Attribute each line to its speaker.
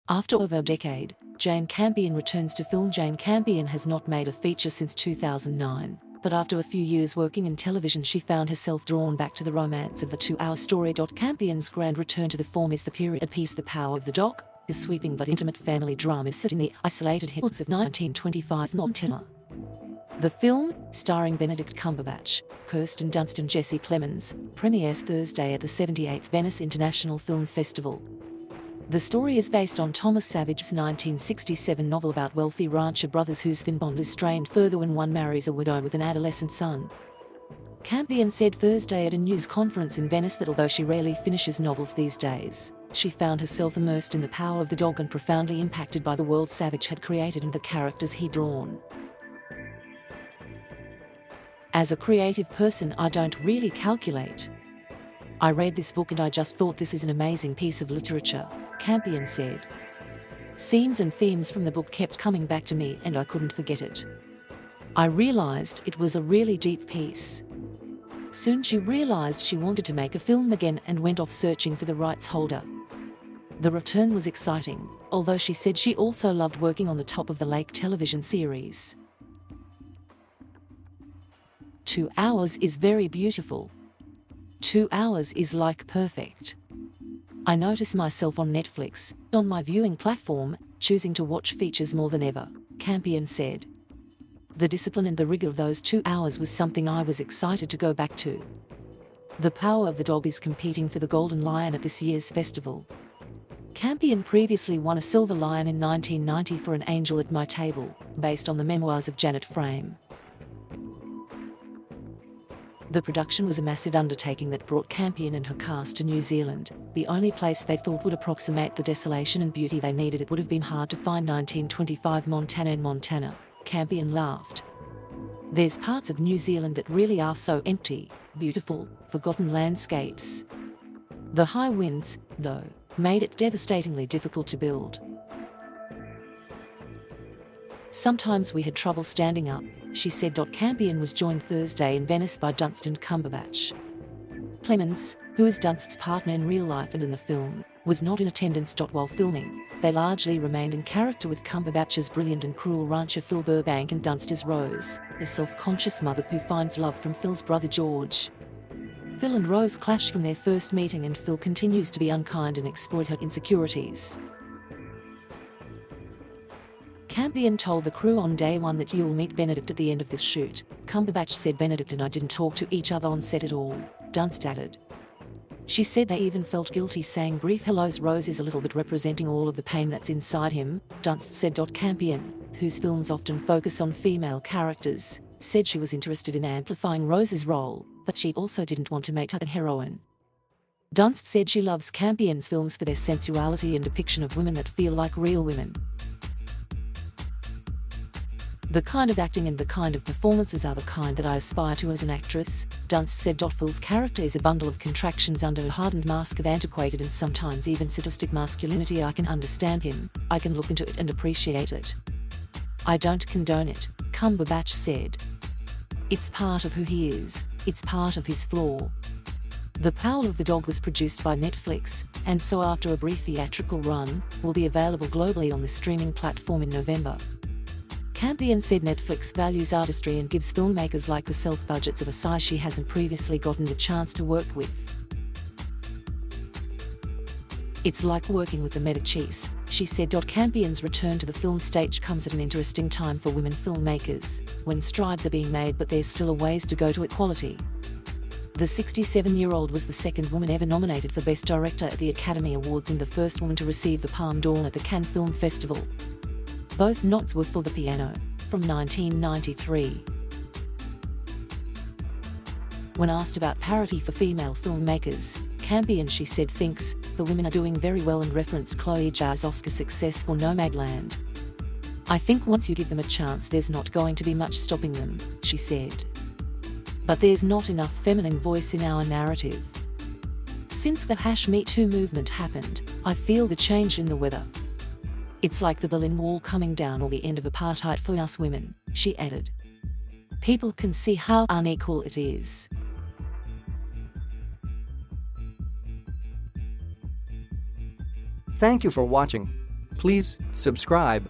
Speaker 1: After over a decade, Jane Campion returns to film. Jane Campion has not made a feature since 2009, but after a few years working in television she found herself drawn back to the romance of the two-hour story. Campion's grand return to the form is the period piece The Power of the Dog, a sweeping but intimate family drama set in the isolated hills of 1925 Montana. The film, starring Benedict Cumberbatch, Kirsten, Dunst and Jesse Plemons, premieres Thursday at the 78th Venice International Film Festival. The story is based on Thomas Savage's 1967 novel about wealthy rancher brothers whose thin bond is strained further when one marries a widow with an adolescent son. Campion said Thursday at a news conference in Venice that although she rarely finishes novels these days, she found herself immersed in The Power of the Dog and profoundly impacted by the world Savage had created and the characters he'd drawn. As a creative person, I don't really calculate. I read this book and I just thought this is an amazing piece of literature, Campion said. Scenes and themes from the book kept coming back to me and I couldn't forget it. I realized it was a really deep piece. Soon she realized she wanted to make a film again and went off searching for the rights holder. The return was exciting, although she said she also loved working on the Top of the Lake television series. 2 hours is very beautiful. 2 hours is like perfect. I notice myself on Netflix, on my viewing platform, choosing to watch features more than ever, Campion said. The discipline and the rigor of those 2 hours was something I was excited to go back to. The Power of the Dog is competing for the Golden Lion at this year's festival. Campion previously won a Silver Lion in 1990 for An Angel at My Table, based on the memoirs of Janet Frame. The production was a massive undertaking that brought Campion and her cast to New Zealand, the only place they thought would approximate the desolation and beauty they needed. It would have been hard to find 1925 Montana in Montana, Campion laughed. There's parts of New Zealand that really are so empty, beautiful, forgotten landscapes. The high winds, though, made it devastatingly difficult to build. Sometimes we had trouble standing up, she said. Campion was joined Thursday in Venice by Dunst and Cumberbatch. Plemons, who is Dunst's partner in real life and in the film, was not in attendance. While filming, they largely remained in character, with Cumberbatch as brilliant and cruel rancher Phil Burbank and Dunst as Rose, a self-conscious mother who finds love from Phil's brother George. Phil and Rose clash from their first meeting and Phil continues to be unkind and exploit her insecurities. Campion told the crew on day one that you'll meet Benedict at the end of this shoot. Cumberbatch said Benedict and I didn't talk to each other on set at all, Dunst added. She said they even felt guilty saying brief hellos. Rose is a little bit representing all of the pain that's inside him, Dunst said. Campion, whose films often focus on female characters, said she was interested in amplifying Rose's role, but she also didn't want to make her the heroine. Dunst said she loves Campion's films for their sensuality and depiction of women that feel like real women. The kind of acting and the kind of performances are the kind that I aspire to as an actress, Dunst said. Phil's character is a bundle of contractions under a hardened mask of antiquated and sometimes even sadistic masculinity. I can understand him, I can look into it and appreciate it. I don't condone it, Cumberbatch said. It's part of who he is, it's part of his flaw. The Power of the Dog was produced by Netflix, and so after a brief theatrical run, will be available globally on the streaming platform in November. Campion said Netflix values artistry and gives filmmakers like herself budgets of a size she hasn't previously gotten the chance to work with. It's like working with the Medicis, she said. Campion's return to the film stage comes at an interesting time for women filmmakers, when strides are being made but there's still a ways to go to equality. The 67-year-old was the second woman ever nominated for Best Director at the Academy Awards and the first woman to receive the Palme d'Or at the Cannes Film Festival. Both nods were for The Piano, from 1993. When asked about parity for female filmmakers, Campion, she said, thinks the women are doing very well and referenced Chloe Zhao's Oscar success for Nomadland. I think once you give them a chance there's not going to be much stopping them, she said. But there's not enough feminine voice in our narrative. Since the #Me Too movement happened, I feel the change in the weather. It's like the Berlin Wall coming down or the end of apartheid for us women, she added. People can see how unequal it is.
Speaker 2: Thank you for watching. Please subscribe.